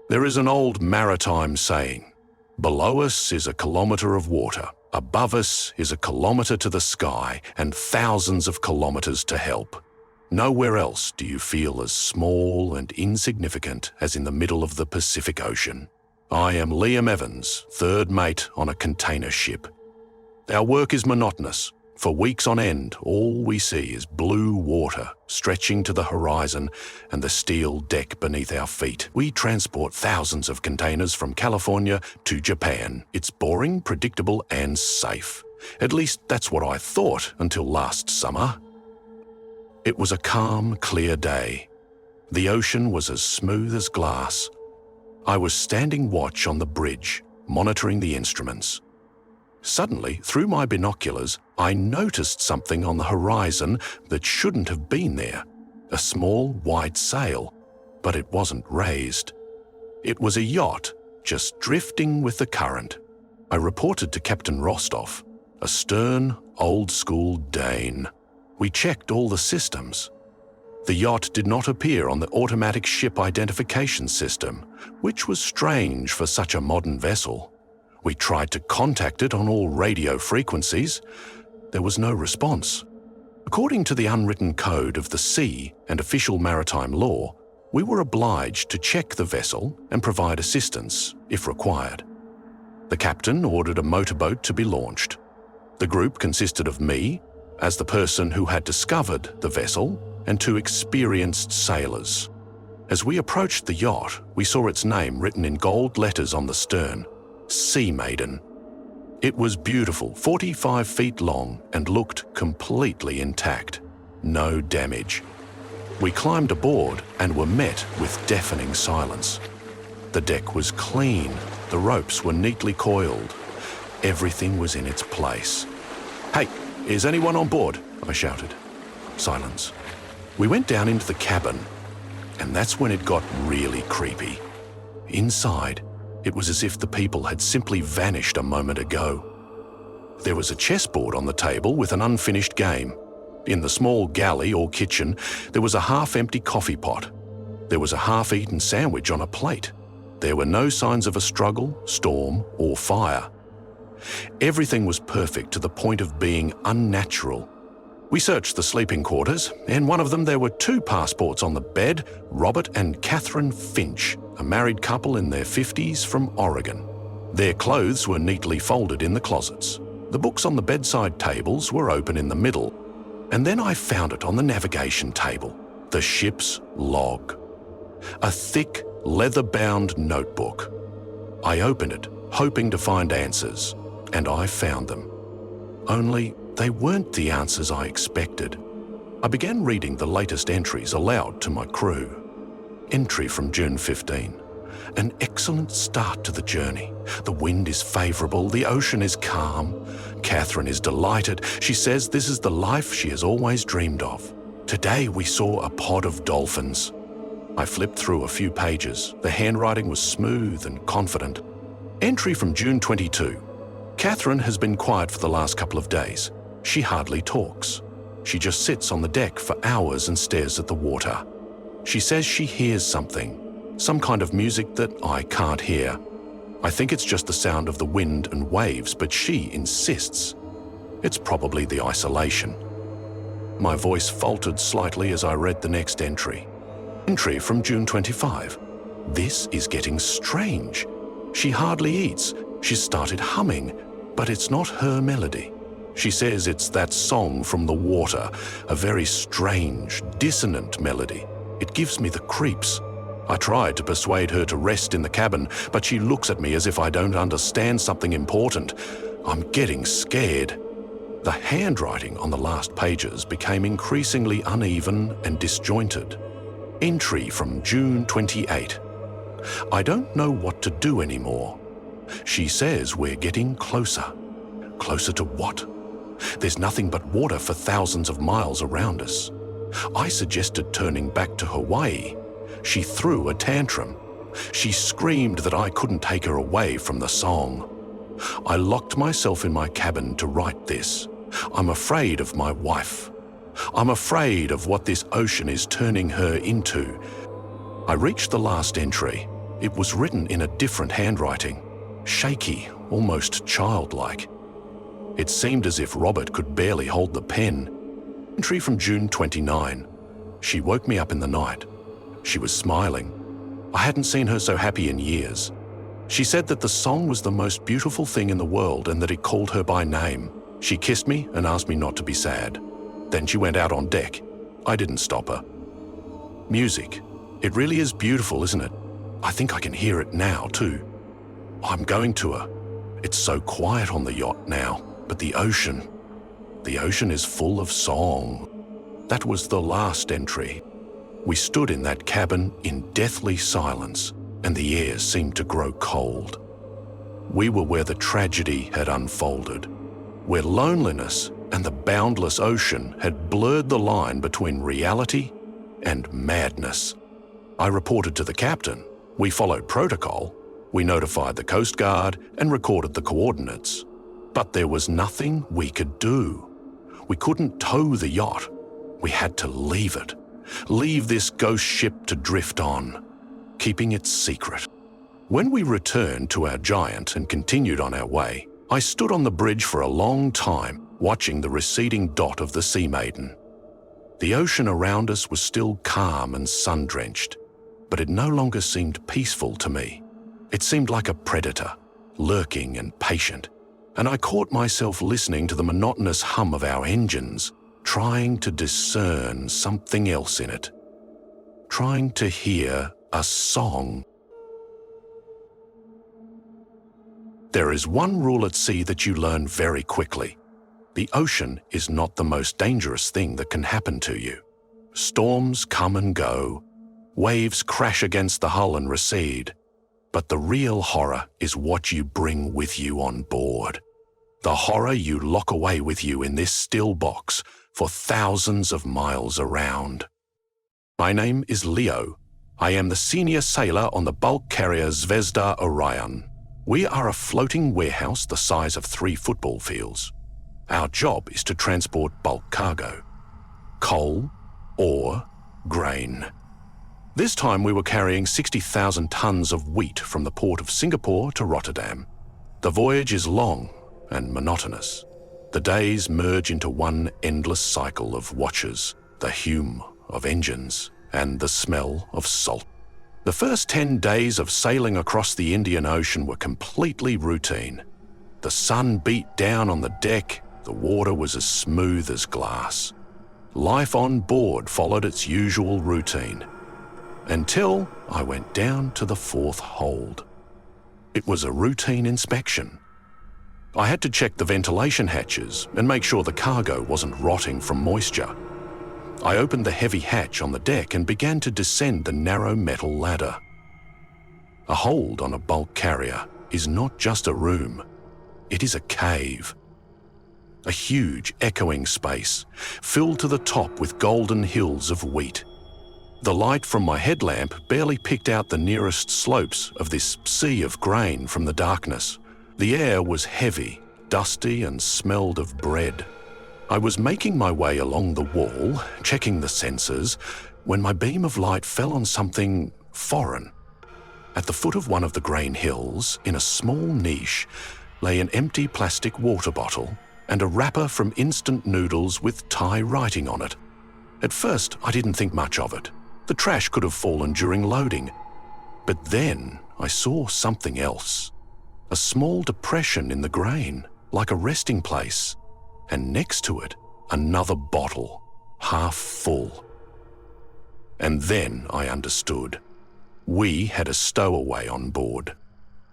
There is an old maritime saying, "Below us is a kilometre of water, above us is a kilometre to the sky, and thousands of kilometres to help." Nowhere else do you feel as small and insignificant as in the middle of the Pacific Ocean. I am Liam Evans, third mate on a container ship. Our work is monotonous. For weeks on end, all we see is blue water stretching to the horizon and the steel deck beneath our feet. We transport thousands of containers from California to Japan. It's boring, predictable, and safe. At least that's what I thought until last summer. It was a calm, clear day. The ocean was as smooth as glass. I was standing watch on the bridge, monitoring the instruments. Suddenly, through my binoculars, I noticed something on the horizon that shouldn't have been there. A small white sail, but it wasn't raised. It was a yacht, just drifting with the current. I reported to Captain Rostov, a stern, old-school Dane. We checked all the systems. The yacht did not appear on the automatic ship identification system, which was strange for such a modern vessel. We tried to contact it on all radio frequencies. There was no response. According to the unwritten code of the sea and official maritime law, we were obliged to check the vessel and provide assistance if required. The captain ordered a motorboat to be launched. The group consisted of me, as the person who had discovered the vessel, and 2 experienced sailors. As we approached the yacht, we saw its name written in gold letters on the stern, Sea Maiden. It was beautiful, 45 feet long, and looked completely intact. No damage. We climbed aboard and were met with deafening silence. The deck was clean, the ropes were neatly coiled. Everything was in its place. "Hey, is anyone on board?" I shouted. Silence. We went down into the cabin, and that's when it got really creepy. Inside, it was as if the people had simply vanished a moment ago. There was a chessboard on the table with an unfinished game. In the small galley or kitchen, there was a half-empty coffee pot. There was a half-eaten sandwich on a plate. There were no signs of a struggle, storm, or fire. Everything was perfect to the point of being unnatural. We searched the sleeping quarters. In one of them there were 2 passports on the bed, Robert and Catherine Finch, a married couple in their 50s from Oregon. Their clothes were neatly folded in the closets. The books on the bedside tables were open in the middle. And then I found it on the navigation table, the ship's log. A thick, leather-bound notebook. I opened it, hoping to find answers, and I found them. Only they weren't the answers I expected. I began reading the latest entries aloud to my crew. Entry from June 15. An excellent start to the journey. The wind is favourable, the ocean is calm. Catherine is delighted. She says this is the life she has always dreamed of. Today we saw a pod of dolphins. I flipped through a few pages. The handwriting was smooth and confident. Entry from June 22. Catherine has been quiet for the last couple of days. She hardly talks. She just sits on the deck for hours and stares at the water. She says she hears something, some kind of music that I can't hear. I think it's just the sound of the wind and waves, but she insists. It's probably the isolation. My voice faltered slightly as I read the next entry. Entry from June 25. This is getting strange. She hardly eats. She's started humming, but it's not her melody. She says it's that song from the water, a very strange, dissonant melody. It gives me the creeps. I tried to persuade her to rest in the cabin, but she looks at me as if I don't understand something important. I'm getting scared. The handwriting on the last pages became increasingly uneven and disjointed. Entry from June 28. I don't know what to do anymore. She says we're getting closer. Closer to what? There's nothing but water for thousands of miles around us. I suggested turning back to Hawaii. She threw a tantrum. She screamed that I couldn't take her away from the song. I locked myself in my cabin to write this. I'm afraid of my wife. I'm afraid of what this ocean is turning her into. I reached the last entry. It was written in a different handwriting, shaky, almost childlike. It seemed as if Robert could barely hold the pen. Entry from June 29. She woke me up in the night. She was smiling. I hadn't seen her so happy in years. She said that the song was the most beautiful thing in the world and that it called her by name. She kissed me and asked me not to be sad. Then she went out on deck. I didn't stop her. Music. It really is beautiful, isn't it? I think I can hear it now, too. I'm going to her. It's so quiet on the yacht now, but the ocean is full of song. That was the last entry. We stood in that cabin in deathly silence, and the air seemed to grow cold. We were where the tragedy had unfolded, where loneliness and the boundless ocean had blurred the line between reality and madness. I reported to the captain. We followed protocol. We notified the Coast Guard and recorded the coordinates. But there was nothing we could do. We couldn't tow the yacht. We had to leave it. Leave this ghost ship to drift on, keeping it secret. When we returned to our giant and continued on our way, I stood on the bridge for a long time, watching the receding dot of the Sea Maiden. The ocean around us was still calm and sun-drenched, but it no longer seemed peaceful to me. It seemed like a predator, lurking and patient, and I caught myself listening to the monotonous hum of our engines, trying to discern something else in it, trying to hear a song. There is one rule at sea that you learn very quickly. The ocean is not the most dangerous thing that can happen to you. Storms come and go. Waves crash against the hull and recede. But the real horror is what you bring with you on board. The horror you lock away with you in this still box for thousands of miles around. My name is Leo. I am the senior sailor on the bulk carrier Zvezda Orion. We are a floating warehouse the size of 3 football fields. Our job is to transport bulk cargo. Coal, ore, grain. This time we were carrying 60,000 tons of wheat from the port of Singapore to Rotterdam. The voyage is long and monotonous. The days merge into one endless cycle of watches, the hum of engines, and the smell of salt. The first 10 days of sailing across the Indian Ocean were completely routine. The sun beat down on the deck, the water was as smooth as glass. Life on board followed its usual routine, until I went down to the 4th hold. It was a routine inspection. I had to check the ventilation hatches and make sure the cargo wasn't rotting from moisture. I opened the heavy hatch on the deck and began to descend the narrow metal ladder. A hold on a bulk carrier is not just a room, it is a cave. A huge, echoing space, filled to the top with golden hills of wheat. The light from my headlamp barely picked out the nearest slopes of this sea of grain from the darkness. The air was heavy, dusty, and smelled of bread. I was making my way along the wall, checking the sensors, when my beam of light fell on something foreign. At the foot of one of the grain hills, in a small niche, lay an empty plastic water bottle and a wrapper from instant noodles with Thai writing on it. At first, I didn't think much of it. The trash could have fallen during loading. But then I saw something else. A small depression in the grain, like a resting place, and next to it, another bottle, half full. And then I understood. We had a stowaway on board.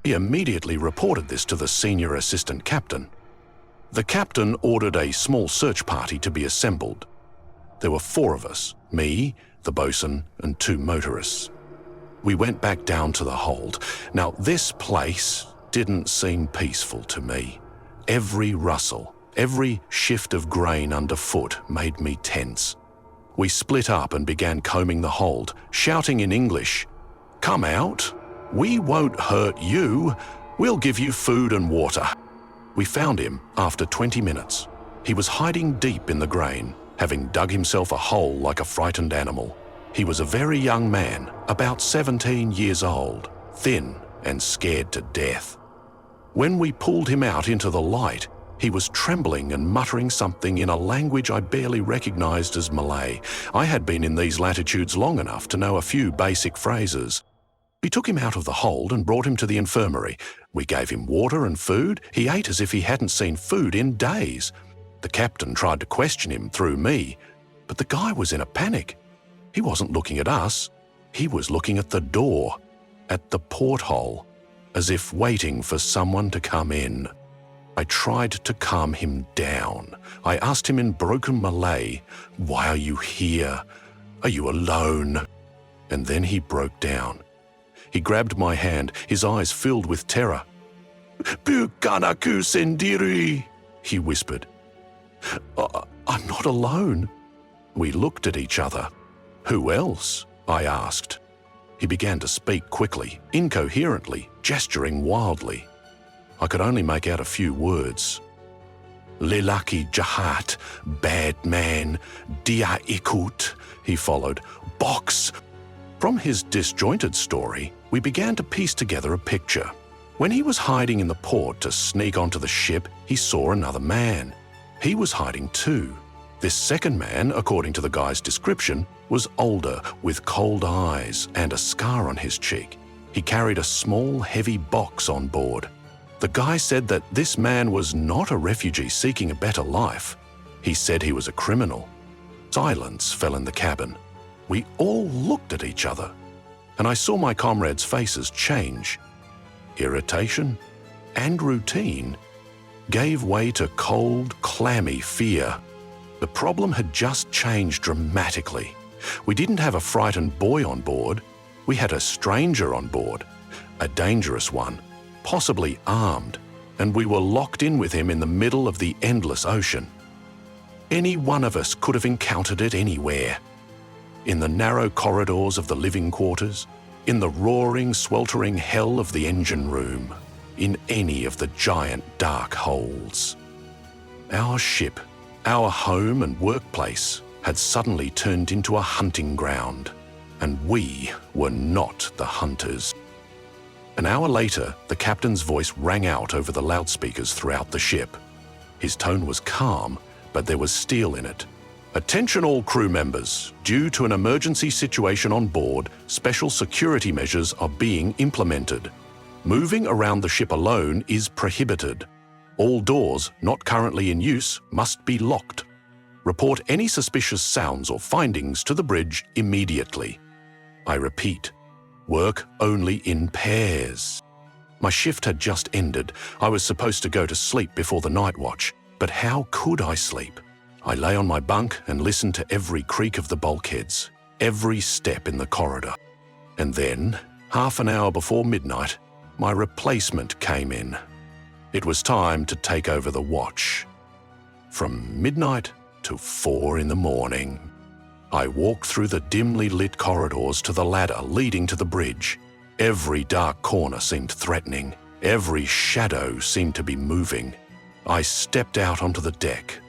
He immediately reported this to the senior assistant captain. The captain ordered a small search party to be assembled. There were 4 of us, me, the bosun, and 2 motorists. We went back down to the hold. Now, this place didn't seem peaceful to me. Every rustle, every shift of grain underfoot made me tense. We split up and began combing the hold, shouting in English, "Come out! We won't hurt you! We'll give you food and water!" We found him after 20 minutes. He was hiding deep in the grain, having dug himself a hole like a frightened animal. He was a very young man, about 17 years old. thin and scared to death. When we pulled him out into the light, he was trembling and muttering something in a language I barely recognized as Malay. I had been in these latitudes long enough to know a few basic phrases. We took him out of the hold and brought him to the infirmary. We gave him water and food. He ate as if he hadn't seen food in days. The captain tried to question him through me, but the guy was in a panic. He wasn't looking at us. He was looking at the door, at the porthole, as if waiting for someone to come in. I tried to calm him down. I asked him in broken Malay, "Why are you here? Are you alone?" And then he broke down. He grabbed my hand, his eyes filled with terror. "Bukan aku sendiri," he whispered. "I'm not alone." We looked at each other. "Who else?" I asked. He began to speak quickly, incoherently, gesturing wildly. I could only make out a few words. "Lelaki jahat, bad man, dia ikut," he followed. "Box." From his disjointed story, we began to piece together a picture. When he was hiding in the port to sneak onto the ship, he saw another man. He was hiding too. This second man, according to the guy's description, was older, with cold eyes and a scar on his cheek. He carried a small, heavy box on board. The guy said that this man was not a refugee seeking a better life. He said he was a criminal. Silence fell in the cabin. We all looked at each other, and I saw my comrades' faces change. Irritation and routine gave way to cold, clammy fear. The problem had just changed dramatically. We didn't have a frightened boy on board. We had a stranger on board, a dangerous one, possibly armed, and we were locked in with him in the middle of the endless ocean. Any one of us could have encountered it anywhere. In the narrow corridors of the living quarters, in the roaring, sweltering hell of the engine room, in any of the giant dark holes. Our ship, our home and workplace, had suddenly turned into a hunting ground, and we were not the hunters. An hour later, the captain's voice rang out over the loudspeakers throughout the ship. His tone was calm, but there was steel in it. "Attention all crew members. Due to an emergency situation on board, special security measures are being implemented. Moving around the ship alone is prohibited. All doors not currently in use must be locked. Report any suspicious sounds or findings to the bridge immediately. I repeat, work only in pairs." My shift had just ended. I was supposed to go to sleep before the night watch, but how could I sleep? I lay on my bunk and listened to every creak of the bulkheads, every step in the corridor. And then, half an hour before midnight, my replacement came in. It was time to take over the watch. From midnight to 4 in the morning. I walked through the dimly lit corridors to the ladder leading to the bridge. Every dark corner seemed threatening. Every shadow seemed to be moving. I stepped out onto the deck.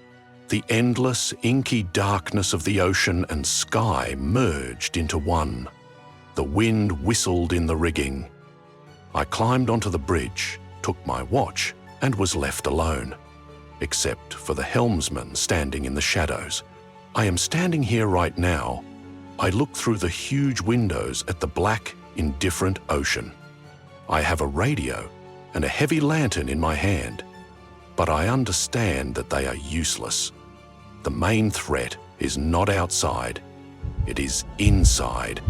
The endless, inky darkness of the ocean and sky merged into one. The wind whistled in the rigging. I climbed onto the bridge, took my watch, and was left alone, except for the helmsman standing in the shadows. I am standing here right now. I look through the huge windows at the black, indifferent ocean. I have a radio and a heavy lantern in my hand, but I understand that they are useless. The main threat is not outside, it is inside.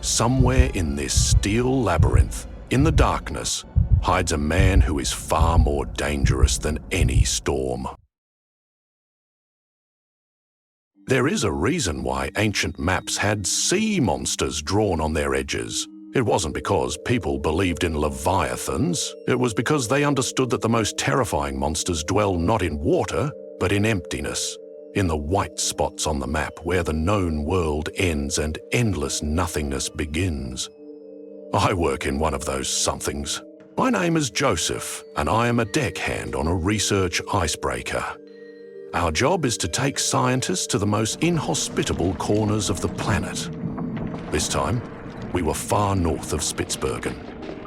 Somewhere in this steel labyrinth, in the darkness, hides a man who is far more dangerous than any storm. There is a reason why ancient maps had sea monsters drawn on their edges. It wasn't because people believed in leviathans. It was because they understood that the most terrifying monsters dwell not in water, but in emptiness, in the white spots on the map where the known world ends and endless nothingness begins. I work in one of those somethings. My name is Joseph, and I am a deckhand on a research icebreaker. Our job is to take scientists to the most inhospitable corners of the planet. This time, we were far north of Spitsbergen.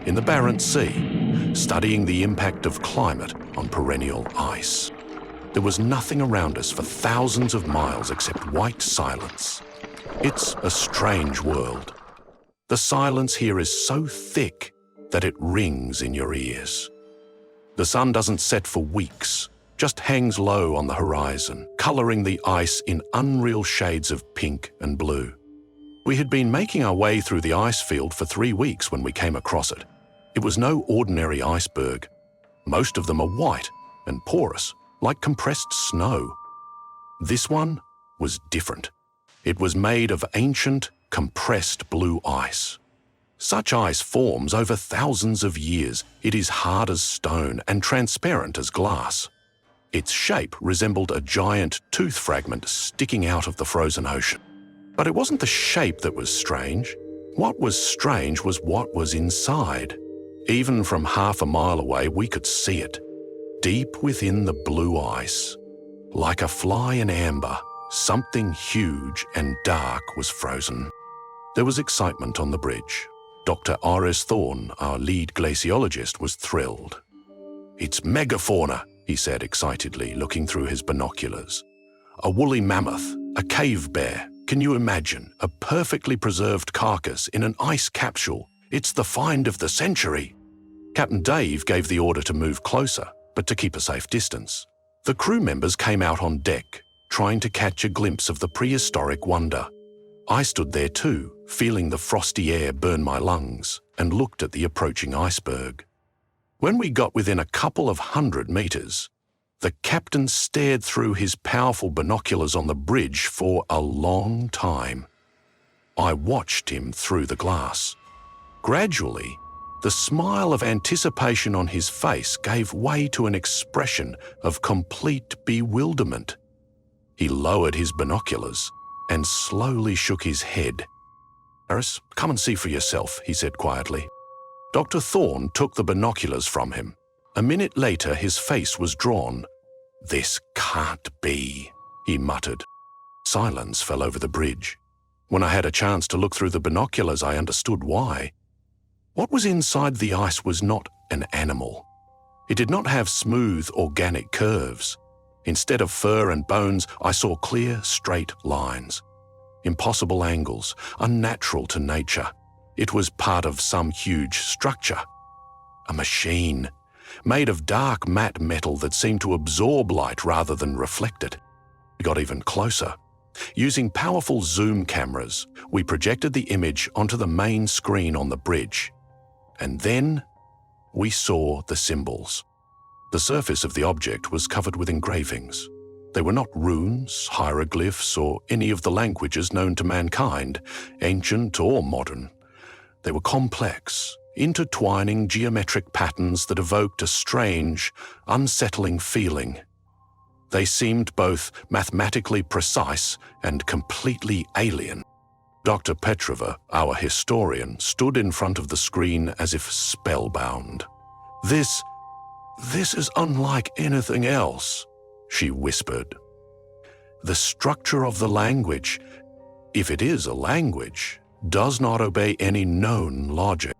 in the Barents Sea, studying the impact of climate on perennial ice. There was nothing around us for thousands of miles except white silence. It's a strange world. The silence here is so thick that it rings in your ears. The sun doesn't set for weeks, just hangs low on the horizon, colouring the ice in unreal shades of pink and blue. We had been making our way through the ice field for 3 weeks when we came across it. It was no ordinary iceberg. Most of them are white and porous, like compressed snow. This one was different. It was made of ancient, compressed blue ice. Such ice forms over thousands of years. It is hard as stone and transparent as glass. Its shape resembled a giant tooth fragment sticking out of the frozen ocean. But it wasn't the shape that was strange. What was strange was what was inside. Even from half a mile away, we could see it. Deep within the blue ice, like a fly in amber, something huge and dark was frozen. There was excitement on the bridge. Dr. R.S. Thorne, our lead glaciologist, was thrilled. "It's megafauna," he said excitedly, looking through his binoculars. "A woolly mammoth, a cave bear. Can you imagine? A perfectly preserved carcass in an ice capsule. It's the find of the century." Captain Dave gave the order to move closer, but to keep a safe distance. The crew members came out on deck, trying to catch a glimpse of the prehistoric wonder. I stood there too, feeling the frosty air burn my lungs, and looked at the approaching iceberg. When we got within a couple of 100 meters, the captain stared through his powerful binoculars on the bridge for a long time. I watched him through the glass. Gradually, the smile of anticipation on his face gave way to an expression of complete bewilderment. He lowered his binoculars and slowly shook his head. "Harris, come and see for yourself," he said quietly. Dr. Thorne took the binoculars from him. A minute later, his face was drawn. "This can't be," he muttered. Silence fell over the bridge. When I had a chance to look through the binoculars, I understood why. What was inside the ice was not an animal. It did not have smooth, organic curves. Instead of fur and bones, I saw clear, straight lines. Impossible angles, unnatural to nature. It was part of some huge structure. A machine, made of dark matte metal that seemed to absorb light rather than reflect it. We got even closer. Using powerful zoom cameras, we projected the image onto the main screen on the bridge. And then we saw the symbols. The surface of the object was covered with engravings. They were not runes, hieroglyphs, or any of the languages known to mankind, ancient or modern. They were complex, intertwining geometric patterns that evoked a strange, unsettling feeling. They seemed both mathematically precise and completely alien. Dr. Petrova, our historian, stood in front of the screen as if spellbound. This is unlike anything else," she whispered. "The structure of the language, if it is a language, does not obey any known logic."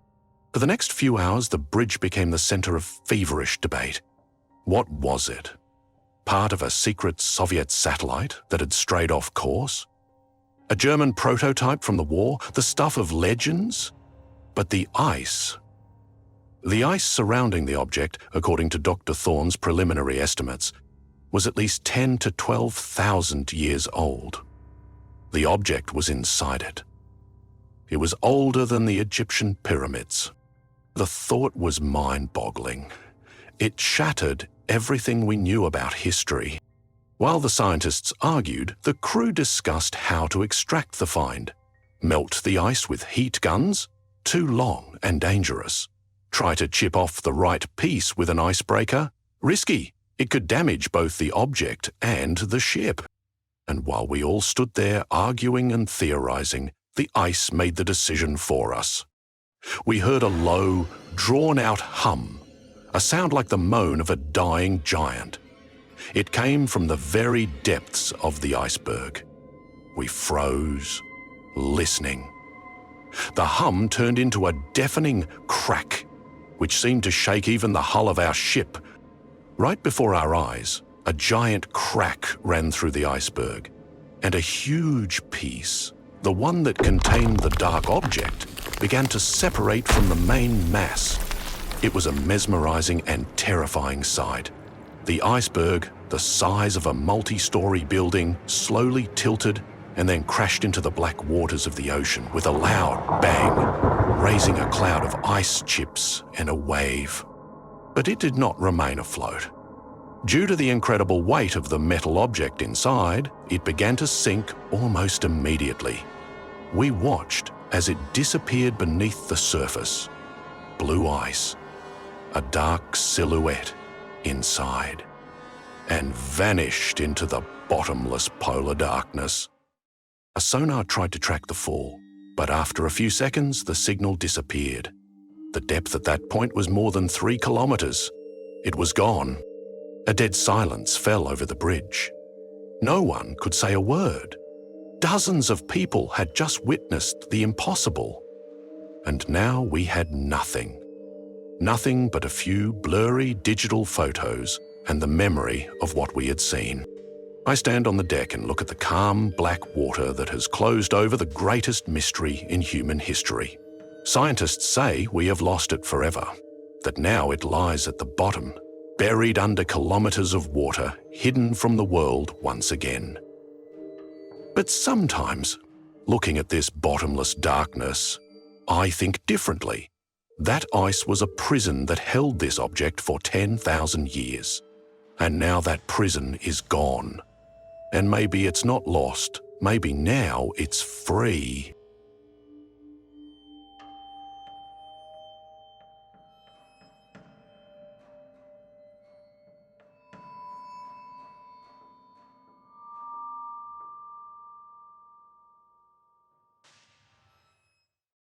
For the next few hours, the bridge became the center of feverish debate. What was it? Part of a secret Soviet satellite that had strayed off course? A German prototype from the war, the stuff of legends? But the ice surrounding the object, according to Dr. Thorne's preliminary estimates, was at least 10 to 12,000 years old. The object was inside it. It was older than the Egyptian pyramids. The thought was mind-boggling. It shattered everything we knew about history. While the scientists argued, the crew discussed how to extract the find. Melt the ice with heat guns? Too long and dangerous. Try to chip off the right piece with an icebreaker? Risky. It could damage both the object and the ship. And while we all stood there arguing and theorizing, the ice made the decision for us. We heard a low, drawn-out hum, a sound like the moan of a dying giant. It came from the very depths of the iceberg. We froze, listening. The hum turned into a deafening crack, which seemed to shake even the hull of our ship. Right before our eyes, a giant crack ran through the iceberg, and a huge piece, the one that contained the dark object, began to separate from the main mass. It was a mesmerizing and terrifying sight. The iceberg, the size of a multi-story building, slowly tilted and then crashed into the black waters of the ocean with a loud bang, raising a cloud of ice chips and a wave. But it did not remain afloat. Due to the incredible weight of the metal object inside, it began to sink almost immediately. We watched as it disappeared beneath the surface. Blue ice, a dark silhouette inside, and vanished into the bottomless polar darkness. A sonar tried to track the fall, but after a few seconds, the signal disappeared. The depth at that point was more than 3 kilometers. It was gone. A dead silence fell over the bridge. No one could say a word. Dozens of people had just witnessed the impossible. And now we had nothing. Nothing but a few blurry digital photos and the memory of what we had seen. I stand on the deck and look at the calm, black water that has closed over the greatest mystery in human history. Scientists say we have lost it forever, that now it lies at the bottom, buried under kilometers of water, hidden from the world once again. But sometimes, looking at this bottomless darkness, I think differently. That ice was a prison that held this object for 10,000 years. And now that prison is gone. And maybe it's not lost, maybe now it's free.